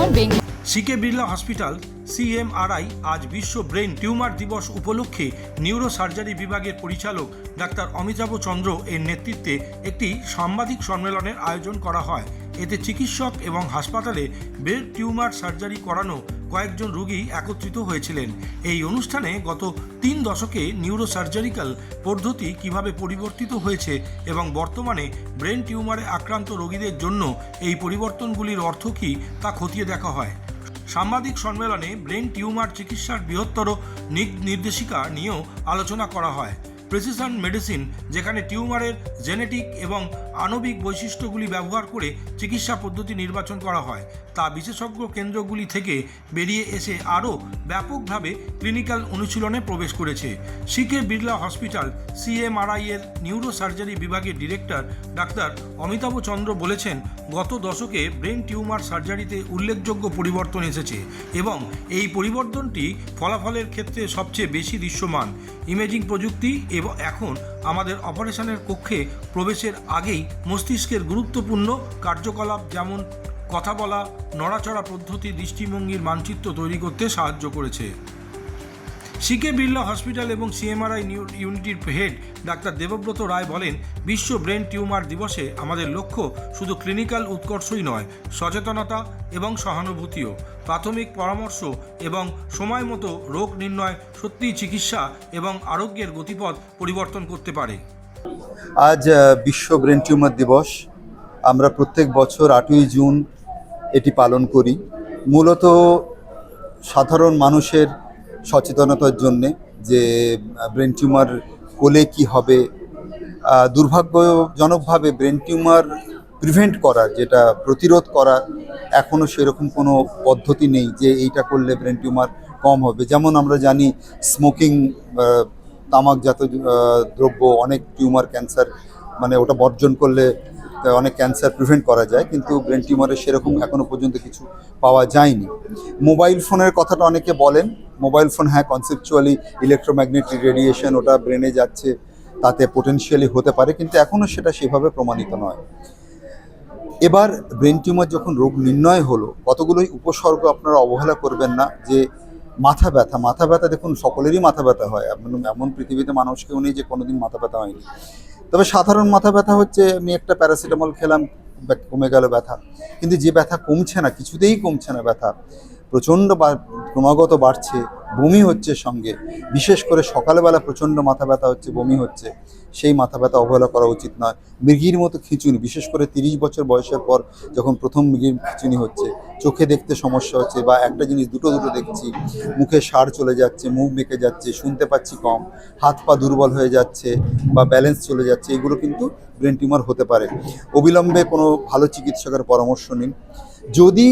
Tumour Bengal. CK Birla hospital CMRI আজ বিশ্ব brain tumour দিবস উপলক্ষে নিউরো সার্জারি বিভাগের পরিচালক ডাক্তার অমিতাভ চন্দ্র এর নেতৃত্বে একটি সাংবাদিক সম্মেলনের আয়োজন করা হয়। এতে চিকিৎসক এবং হাসপাতালে ব্রেন টিউমার সার্জারি করানো কয়েকজন রোগী একত্রিত হয়েছিলেন। এই অনুষ্ঠানে গত 3 দশকে নিউরো সার্জারিক্যাল পদ্ধতি কিভাবে পরিবর্তিত হয়েছে এবং বর্তমানে ব্রেন টিউমারে আক্রান্ত রোগীদের জন্য এই পরিবর্তনগুলির অর্থ কী তা খতিয়ে দেখা হয়। সাংবাদিক সম্মেলনে ব্রেন টিউমার চিকিৎসার বৃহত্তর নির্দেশিকা নিয়েও আলোচনা করা হয়। প্রেসিশন মেডিসিন, যেখানে টিউমারের জেনেটিক এবং আণবিক বৈশিষ্ট্যগুলি ব্যবহার করে চিকিৎসা পদ্ধতি নির্বাচন করা হয়, তা বিশেষজ্ঞ কেন্দ্রগুলি থেকে বেরিয়ে এসে আরও ব্যাপকভাবে ক্লিনিক্যাল অনুশীলনে প্রবেশ করেছে। সিকে বিড়লা হসপিটাল সিএমআরআই এর নিউরো সার্জারি বিভাগের ডিরেক্টর ডাক্তার অমিতাভ চন্দ্র বলেছেন, গত দশকে ব্রেন টিউমার সার্জারিতে উল্লেখযোগ্য পরিবর্তন এসেছে এবং এই পরিবর্তনটি ফলাফলের ক্ষেত্রে সবচেয়ে বেশি দৃশ্যমান। ইমেজিং প্রযুক্তি এবং এখন আমাদের অপারেশনের কক্ষে প্রবেশের আগেই মস্তিষ্কের গুরুত্বপূর্ণ কার্যকলাপ যেমন কথা বলা, নড়াচড়া পদ্ধতি দৃষ্টিভঙ্গির মানচিত্র তৈরি করতে সাহায্য করেছে। সিকে বিড়লা হসপিটাল এবং সিএমআরআই ইউনিটির হেড ডাক্তার দেবব্রত রায় বলেন, বিশ্ব ব্রেন টিউমার দিবসে আমাদের লক্ষ্য শুধু ক্লিনিক্যাল উৎকর্ষই নয়, সচেতনতা এবং সহানুভূতিও। প্রাথমিক পরামর্শ এবং সময় মতো রোগ নির্ণয় সত্যিই চিকিৎসা এবং আরোগ্যের গতিপথ পরিবর্তন করতে পারে। আজ বিশ্ব ব্রেন টিউমার দিবস। আমরা প্রত্যেক বছর 8ই জুন এটি পালন করি, মূলত সাধারণ মানুষের সচেতনতার জন্যে যে ব্রেন টিউমার হলে কি হবে। দুর্ভাগ্যজনকভাবে ব্রেন টিউমার প্রিভেন্ট করার, যেটা প্রতিরোধ করার, এখনও সেরকম কোনো পদ্ধতি নেই যে এইটা করলে ব্রেন টিউমার কম হবে। যেমন আমরা জানি স্মোকিং, তামাকজাত দ্রব্য অনেক টিউমার ক্যান্সার, মানে ওটা বর্জন করলে অনেক ক্যান্সার প্রিভেন্ট করা যায়, কিন্তু ব্রেন টিউমারের সেরকম এখনও পর্যন্ত কিছু পাওয়া যায়নি। মোবাইল ফোনের কথাটা অনেকে বলেন, মোবাইল ফোন হ্যাঁ কনসেপচুয়ালি ইলেকট্রোম্যাগনেটিক রেডিয়েশন ওটা ব্রেনে যাচ্ছে, তাতে পোটেনশিয়ালি হতে পারে, কিন্তু এখনও সেটা সেভাবে প্রমাণিত নয়। এবার ব্রেন টিউমার যখন রোগ নির্ণয় হলো, কতগুলোই উপসর্গ আপনারা অবহেলা করবেন না। যে মাথা ব্যথা, দেখুন সকলেরই মাথা ব্যথা হয়, এমন পৃথিবীতে মানুষ কেউ নেই যে কোনোদিন মাথা ব্যথা হয়নি। তবে সাধারণ মাথা ব্যথা হচ্ছে আমি একটা প্যারাসিটামল খেলাম, কমে গেল ব্যথা, কিন্তু যে ব্যথা কমছে না, কিছুতেই কমছে না, ব্যথা প্রচণ্ড ক্রমাগত বাড়ছে, বমি হচ্ছে সঙ্গে, বিশেষ করে সকালবেলা প্রচণ্ড মাথা ব্যথা হচ্ছে, বমি হচ্ছে, সেই মাথা ব্যথা অবহেলা করা উচিত নয়। মৃগীর মতো খিঁচুনি, বিশেষ করে 30 বছর বয়সের পর যখন প্রথম মৃগীর খিঁচুনি হচ্ছে, চোখে দেখতে সমস্যা হচ্ছে, বা একটা জিনিস দুটো দেখছি, মুখে সার চলে যাচ্ছে, মুখ বেঁকে যাচ্ছে, শুনতে পাচ্ছি কম, হাত পা দুর্বল হয়ে যাচ্ছে বা ব্যালেন্স চলে যাচ্ছে, এগুলো কিন্তু ব্রেন টিউমার হতে পারে। অবিলম্বে কোনো ভালো চিকিৎসকের পরামর্শ নিন। যদি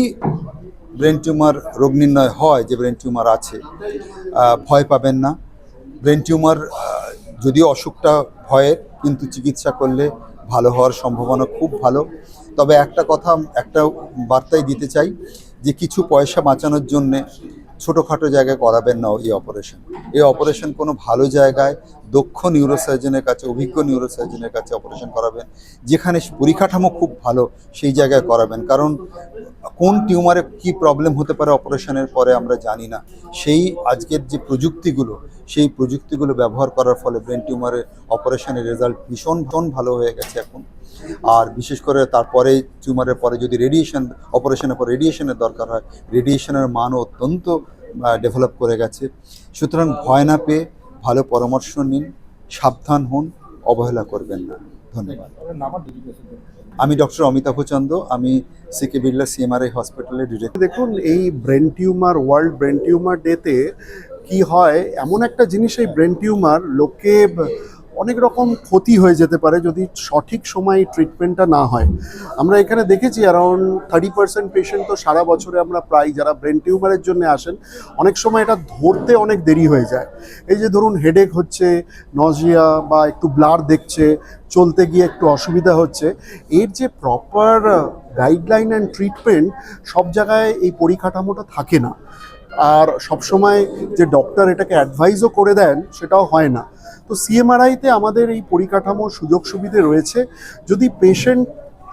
ব্রেন টিউমার রোগ নির্ণয় হয় যে ব্রেন টিউমার আছে, ভয় পাবেন না। ব্রেন টিউমার যদিও অসুখটা ভয়ের, কিন্তু চিকিৎসা করলে ভালো হওয়ার সম্ভাবনা খুব ভালো। তবে একটা বার্তাই দিতে চাই যে কিছু পয়সা বাঁচানোর জন্যে ছোটোখাটো জায়গায় করাবেন না এই অপারেশন কোনো ভালো জায়গায় দক্ষ নিউরোসার্জনের কাছে, অভিজ্ঞ নিউরোসার্জনের কাছে অপারেশন করাবেন, যেখানে পরিকাঠামো খুব ভালো সেই জায়গায় করাবেন। কারণ কোন টিউমারে কি প্রবলেম হতে পারে অপারেশনের পরে আমরা জানি না। সেই আজকের যে সেই প্রযুক্তিগুলো ব্যবহার করার ফলে ব্রেন টিউমারের অপারেশনের রেজাল্ট ভীষণ ভালো হয়ে গেছে এখন। আর বিশেষ করে তারপরে টিউমারের পরে যদি অপারেশনের পর রেডিয়েশনের দরকার হয়, রেডিয়েশনের মানও অত্যন্ত ডেভেলপ করে গেছে। সুতরাং ভয় না পেয়ে ভালো পরামর্শ নিন, সাবধান হন, অবহেলা করবেন না। ধন্যবাদ। আমি ডক্টর অমিতাভ চন্দ্র, আমি সিকে বিড়লা সিএমআরআই হসপিটালের ডিরেক্টর। দেখুন, এই ওয়ার্ল্ড ব্রেন টিউমার ডেতে কি হয়, এমন একটা জিনিস, এই ব্রেন টিউমার লোকে অনেক রকম ক্ষতি হয়ে যেতে পারে যদি সঠিক সময় ট্রিটমেন্টটা না হয়। আমরা এখানে দেখেছি অ্যারাউন্ড 30% পেশেন্ট তো সারা বছরে আমরা প্রায়, যারা ব্রেন টিউমারের জন্য আসেন, অনেক সময় এটা ধরতে অনেক দেরি হয়ে যায়। এই যে ধরুন হেডেক হচ্ছে, নজিয়া বা একটু ব্লার দেখছে, চলতে গিয়ে একটু অসুবিধা হচ্ছে, এর যে প্রপার গাইডলাইন অ্যান্ড ট্রিটমেন্ট সব জায়গায় এই পরিকাঠামোটা থাকে না। আর সবসময় যে ডক্টর এটাকে অ্যাডভাইসও করে দেন সেটাও হয় না। তো সিএমআরআইতে আমাদের এই পরিকাঠামোর সুযোগ সুবিধে রয়েছে। যদি পেশেন্ট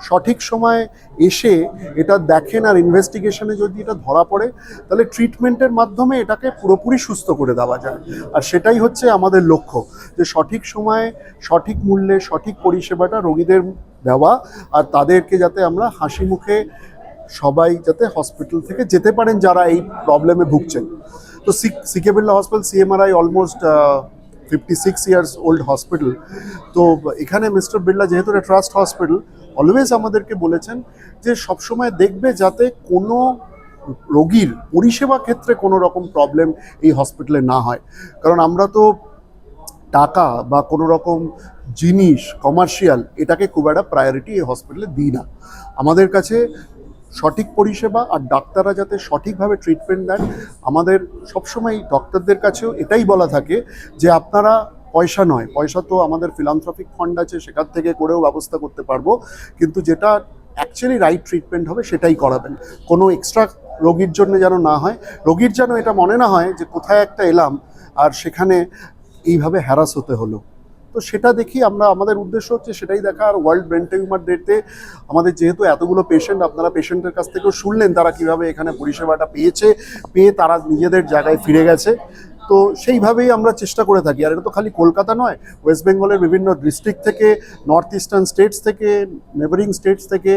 সঠিক সময় এসে এটা দেখেন আর ইনভেস্টিগেশনে যদি এটা ধরা পড়ে তাহলে ট্রিটমেন্টের মাধ্যমে এটাকে পুরোপুরি সুস্থ করে দেওয়া যায়। আর সেটাই হচ্ছে আমাদের লক্ষ্য, যে সঠিক সময়ে সঠিক মূল্যে সঠিক পরিষেবাটা রোগীদের দেওয়া, আর তাদেরকে যাতে আমরা হাসি মুখে সবাই যাতে হসপিটাল থেকে যেতে পারেন যারা এই প্রবলেমে ভুগছেন। তো CK Birla hospital CMRI almost 56 years old hospital. তো এখানে মিস্টার বিড়লা যেহেতু একটা ট্রাস্ট হসপিটাল, অলওয়েজ আমাদেরকে বলেছেন যে সবসময় দেখবে যাতে কোনো রোগীর পরিষেবা ক্ষেত্রে কোনো রকম প্রবলেম এই হসপিটালে না হয়। কারণ আমরা তো টাকা বা কোনো রকম জিনিস কমার্শিয়াল এটাকে খুব একটা প্রায়োরিটি এই হসপিটালে দিই না। আমাদের কাছে সঠিক পরিষেবা আর ডাক্তাররা যাতে সঠিকভাবে ট্রিটমেন্ট দেন। আমাদের সবসময় ডক্টরদের কাছেও এটাই বলা থাকে যে আপনারা পয়সা নয়, পয়সা তো আমাদের ফিলান্থ্রপিক ফান্ড আছে, সেখান থেকে করেও ব্যবস্থা করতে পারবো, কিন্তু যেটা অ্যাকচুয়ালি রাইট ট্রিটমেন্ট হবে সেটাই করাবেন। কোনো এক্সট্রা রোগীর জন্য যেন না হয়, রোগীর যেন এটা মনে না হয় যে কোথায় একটা এলাম আর সেখানে এইভাবে হ্যারাস হতে হলো। তো সেটা দেখি আমরা, আমাদের উদ্দেশ্য হচ্ছে সেটাই দেখা। আর ওয়ার্ল্ড ব্রেন টিউমার ডেতে আমাদের যেহেতু এতগুলো পেশেন্ট, আপনারা পেশেন্টের কাছ থেকেও শুনলেন তারা কিভাবে এখানে পরিষেবাটা পেয়ে তারা নিজেদের জায়গায় ফিরে গেছে। তো সেইভাবেই আমরা চেষ্টা করে থাকি। আর এটা তো খালি কলকাতা নয়, ওয়েস্ট বেঙ্গলের বিভিন্ন ডিস্ট্রিক্ট থেকে, নর্থ ইস্টার্ন স্টেটস থেকে, নেবারিং স্টেটস থেকে,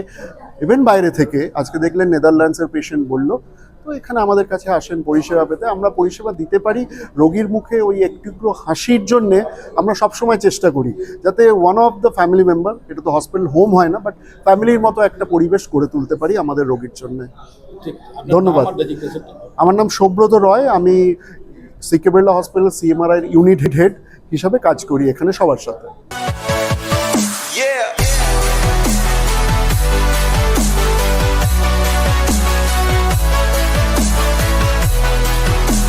ইভেন বাইরে থেকে, আজকে দেখলেন নেদারল্যান্ডসের পেশেন্ট বললো। তো এখানে আমাদের কাছে আসেন পরিষেবা পেতে, আমরা পরিষেবা দিতে পারি। রোগীর মুখে ওই একটু হাসির জন্যে আমরা সবসময় চেষ্টা করি যাতে one of the family member, এটা তো হসপিটাল হোম হয় না, বাট ফ্যামিলির মতো একটা পরিবেশ গড়ে তুলতে পারি আমাদের রোগীর জন্য। ধন্যবাদ। আমার নাম সৌব্রত রয়, আমি CK Birla hospital CMRI unit head হিসাবে কাজ করি এখানে সবার সাথে।